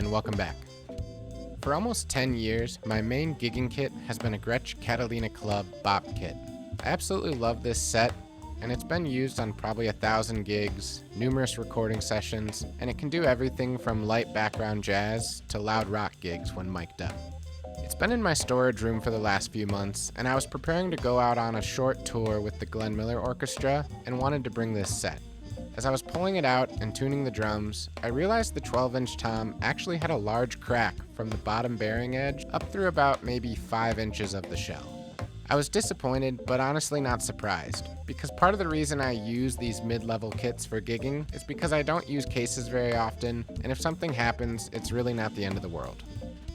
and welcome back. For almost 10 years, my main gigging kit has been a Gretsch Catalina Club bop kit. I absolutely love this set, and it's been used on probably 1,000 gigs, numerous recording sessions, and it can do everything from light background jazz to loud rock gigs when mic'd up. It's been in my storage room for the last few months, and I was preparing to go out on a short tour with the Glenn Miller Orchestra and wanted to bring this set. As I was pulling it out and tuning the drums, I realized the 12-inch tom actually had a large crack from the bottom bearing edge up through about maybe 5 inches of the shell. I was disappointed, but honestly not surprised, because part of the reason I use these mid-level kits for gigging is because I don't use cases very often, and if something happens, it's really not the end of the world.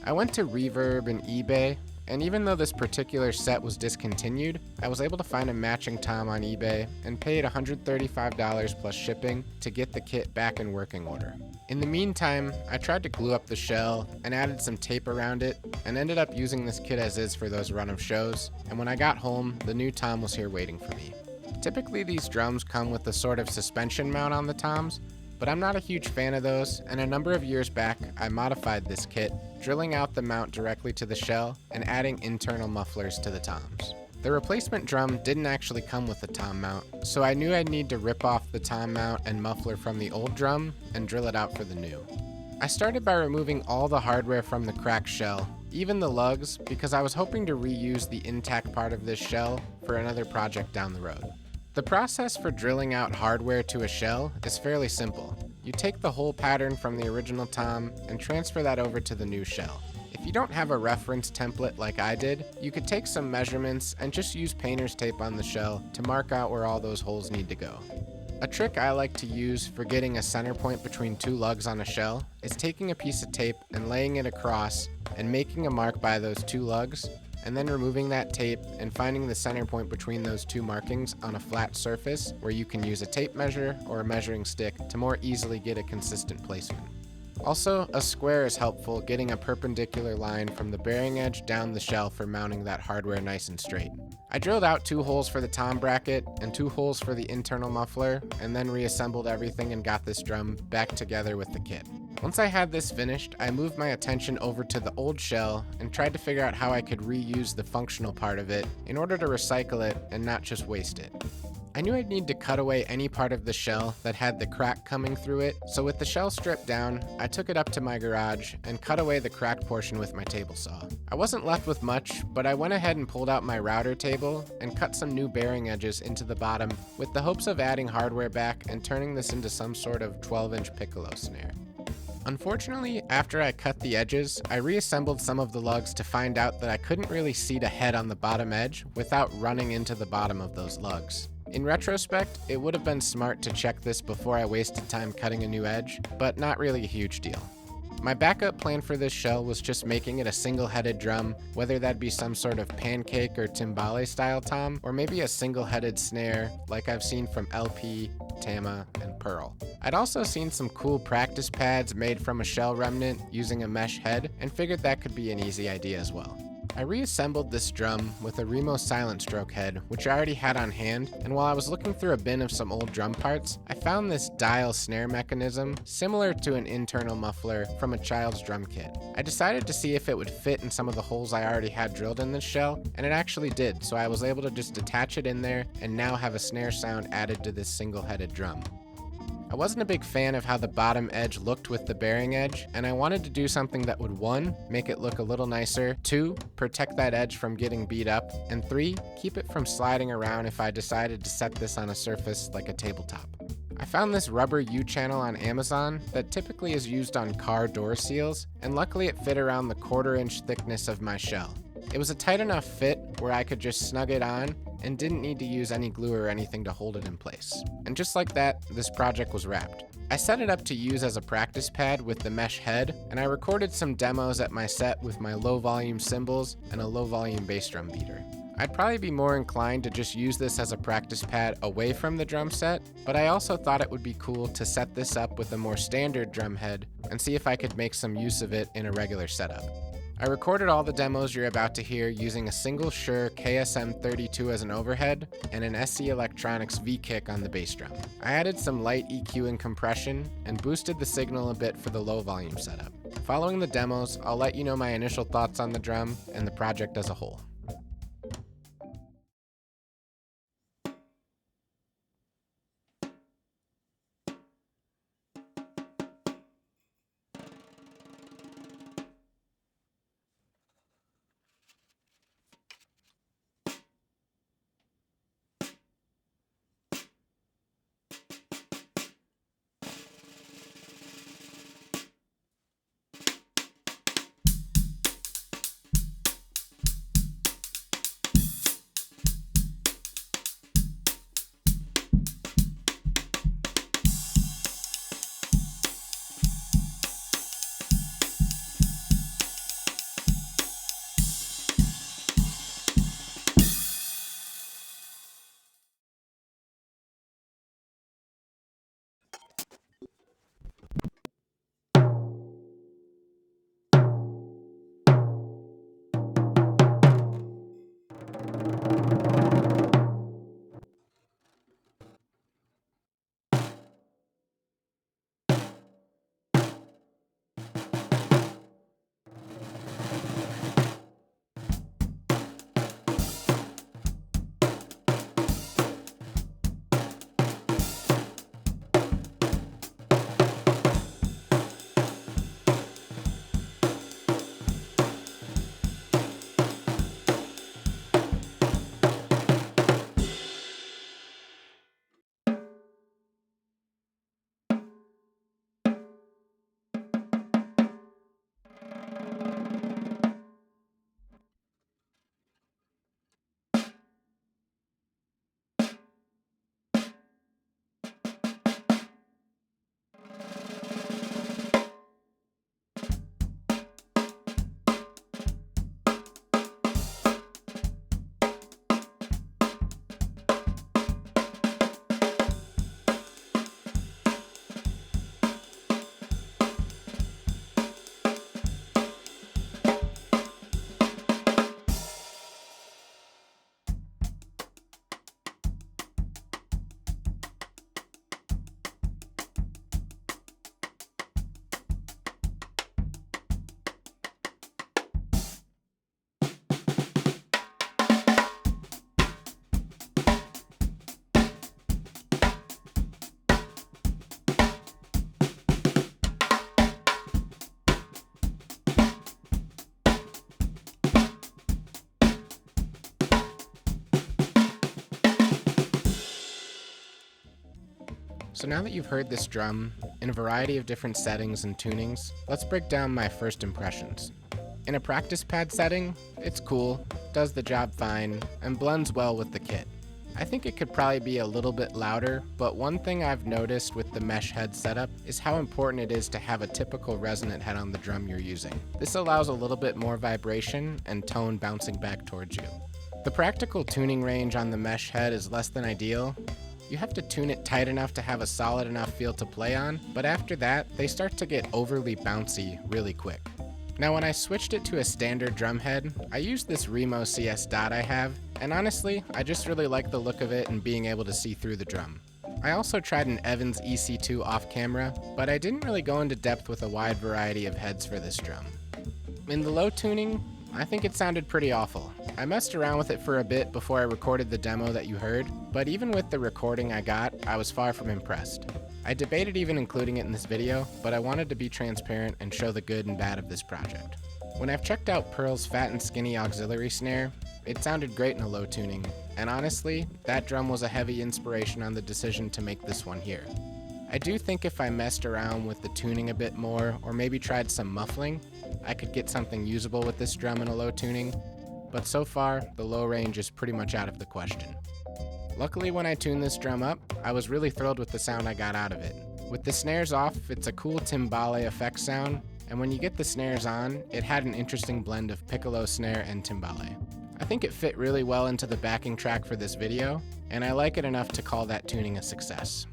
I went to Reverb and eBay, and even though this particular set was discontinued, I was able to find a matching tom on eBay and paid $135 plus shipping to get the kit back in working order. In the meantime, I tried to glue up the shell and added some tape around it and ended up using this kit as is for those run of shows, and when I got home, the new tom was here waiting for me. Typically these drums come with a sort of suspension mount on the toms, but I'm not a huge fan of those, and a number of years back, I modified this kit, drilling out the mount directly to the shell and adding internal mufflers to the toms. The replacement drum didn't actually come with a tom mount, so I knew I'd need to rip off the tom mount and muffler from the old drum and drill it out for the new. I started by removing all the hardware from the cracked shell, even the lugs, because I was hoping to reuse the intact part of this shell for another project down the road. The process for drilling out hardware to a shell is fairly simple. You take the hole pattern from the original tom and transfer that over to the new shell. If you don't have a reference template like I did, you could take some measurements and just use painter's tape on the shell to mark out where all those holes need to go. A trick I like to use for getting a center point between two lugs on a shell is taking a piece of tape and laying it across and making a mark by those two lugs, and then removing that tape and finding the center point between those two markings on a flat surface where you can use a tape measure or a measuring stick to more easily get a consistent placement. Also, a square is helpful getting a perpendicular line from the bearing edge down the shell for mounting that hardware nice and straight. I drilled out 2 holes for the tom bracket and 2 holes for the internal muffler, and then reassembled everything and got this drum back together with the kit. Once I had this finished, I moved my attention over to the old shell and tried to figure out how I could reuse the functional part of it in order to recycle it and not just waste it. I knew I'd need to cut away any part of the shell that had the crack coming through it, so with the shell stripped down, I took it up to my garage and cut away the cracked portion with my table saw. I wasn't left with much, but I went ahead and pulled out my router table and cut some new bearing edges into the bottom with the hopes of adding hardware back and turning this into some sort of 12-inch piccolo snare. Unfortunately, after I cut the edges, I reassembled some of the lugs to find out that I couldn't really seat a head on the bottom edge without running into the bottom of those lugs. In retrospect, it would have been smart to check this before I wasted time cutting a new edge, but not really a huge deal. My backup plan for this shell was just making it a single-headed drum, whether that be some sort of pancake or timbale style tom, or maybe a single-headed snare like I've seen from LP, Tama, and Pearl. I'd also seen some cool practice pads made from a shell remnant using a mesh head, and figured that could be an easy idea as well. I reassembled this drum with a Remo Silent Stroke head, which I already had on hand, and while I was looking through a bin of some old drum parts, I found this dial snare mechanism similar to an internal muffler from a child's drum kit. I decided to see if it would fit in some of the holes I already had drilled in this shell, and it actually did, so I was able to just attach it in there and now have a snare sound added to this single-headed drum. I wasn't a big fan of how the bottom edge looked with the bearing edge, and I wanted to do something that would 1. Make it look a little nicer, 2. Protect that edge from getting beat up, and 3. Keep it from sliding around if I decided to set this on a surface like a tabletop. I found this rubber U-channel on Amazon that typically is used on car door seals, and luckily it fit around the 1/4 inch thickness of my shell. It was a tight enough fit where I could just snug it on and didn't need to use any glue or anything to hold it in place. And just like that, this project was wrapped. I set it up to use as a practice pad with the mesh head, and I recorded some demos at my set with my low volume cymbals and a low volume bass drum beater. I'd probably be more inclined to just use this as a practice pad away from the drum set, but I also thought it would be cool to set this up with a more standard drum head and see if I could make some use of it in a regular setup. I recorded all the demos you're about to hear using a single Shure KSM32 as an overhead and an SC Electronics V-Kick on the bass drum. I added some light EQ and compression and boosted the signal a bit for the low volume setup. Following the demos, I'll let you know my initial thoughts on the drum and the project as a whole. So now that you've heard this drum in a variety of different settings and tunings, let's break down my first impressions. In a practice pad setting, it's cool, does the job fine, and blends well with the kit. I think it could probably be a little bit louder, but one thing I've noticed with the mesh head setup is how important it is to have a typical resonant head on the drum you're using. This allows a little bit more vibration and tone bouncing back towards you. The practical tuning range on the mesh head is less than ideal. You have to tune it tight enough to have a solid enough feel to play on, but after that, they start to get overly bouncy really quick. Now when I switched it to a standard drum head, I used this Remo CS Dot I have, and honestly, I just really like the look of it and being able to see through the drum. I also tried an Evans EC2 off camera, but I didn't really go into depth with a wide variety of heads for this drum. In the low tuning, I think it sounded pretty awful. I messed around with it for a bit before I recorded the demo that you heard, but even with the recording I got, I was far from impressed. I debated even including it in this video, but I wanted to be transparent and show the good and bad of this project. When I've checked out Pearl's Fat and Skinny auxiliary snare, it sounded great in a low tuning, and honestly, that drum was a heavy inspiration on the decision to make this one here. I do think if I messed around with the tuning a bit more, or maybe tried some muffling, I could get something usable with this drum in a low tuning, but so far, the low range is pretty much out of the question. Luckily, when I tuned this drum up, I was really thrilled with the sound I got out of it. With the snares off, it's a cool timbale effect sound, and when you get the snares on, it had an interesting blend of piccolo snare and timbale. I think it fit really well into the backing track for this video, and I like it enough to call that tuning a success.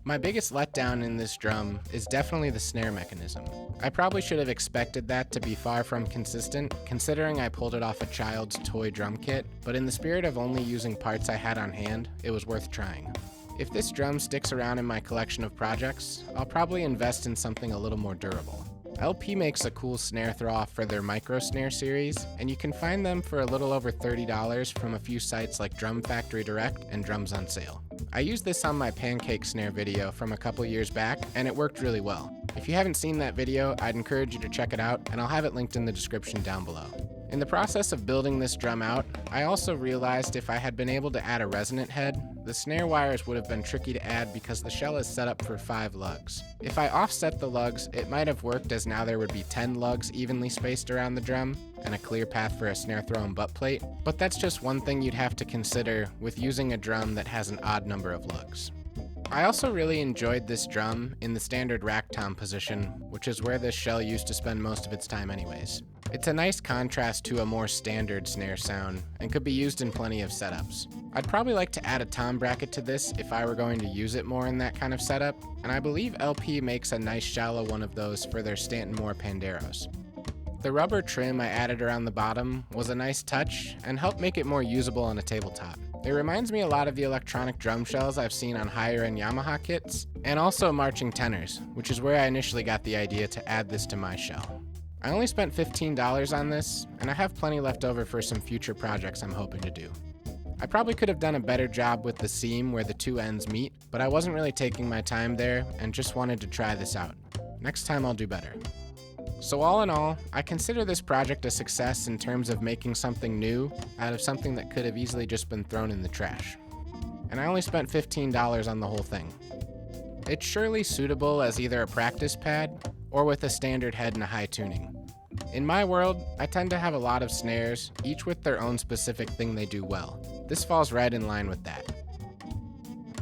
My biggest letdown in this drum is definitely the snare mechanism. I probably should have expected that to be far from consistent, considering I pulled it off a child's toy drum kit, but in the spirit of only using parts I had on hand, it was worth trying. If this drum sticks around in my collection of projects, I'll probably invest in something a little more durable. LP makes a cool snare throw for their micro snare series, and you can find them for a little over $30 from a few sites like Drum Factory Direct and Drums on Sale. I used this on my pancake snare video from a couple years back, and it worked really well. If you haven't seen that video, I'd encourage you to check it out, and I'll have it linked in the description down below. In the process of building this drum out, I also realized if I had been able to add a resonant head, the snare wires would have been tricky to add because the shell is set up for 5 lugs. If I offset the lugs, it might have worked, as now there would be 10 lugs evenly spaced around the drum and a clear path for a snare throw and butt plate, but that's just one thing you'd have to consider with using a drum that has an odd number of lugs. I also really enjoyed this drum in the standard rack tom position, which is where this shell used to spend most of its time anyways. It's a nice contrast to a more standard snare sound and could be used in plenty of setups. I'd probably like to add a tom bracket to this if I were going to use it more in that kind of setup, and I believe LP makes a nice shallow one of those for their Stanton Moore Panderos. The rubber trim I added around the bottom was a nice touch and helped make it more usable on a tabletop. It reminds me a lot of the electronic drum shells I've seen on higher-end Yamaha kits, and also marching tenors, which is where I initially got the idea to add this to my shell. I only spent $15 on this, and I have plenty left over for some future projects I'm hoping to do. I probably could have done a better job with the seam where the two ends meet, but I wasn't really taking my time there and just wanted to try this out. Next time I'll do better. So all in all, I consider this project a success in terms of making something new out of something that could have easily just been thrown in the trash. And I only spent $15 on the whole thing. It's surely suitable as either a practice pad or with a standard head and a high tuning. In my world, I tend to have a lot of snares, each with their own specific thing they do well. This falls right in line with that.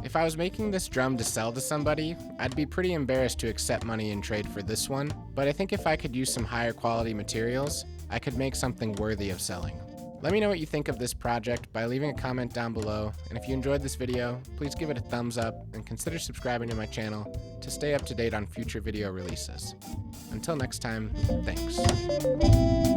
If I was making this drum to sell to somebody, I'd be pretty embarrassed to accept money in trade for this one, but I think if I could use some higher quality materials, I could make something worthy of selling. Let me know what you think of this project by leaving a comment down below, and if you enjoyed this video, please give it a thumbs up and consider subscribing to my channel to stay up to date on future video releases. Until next time, thanks.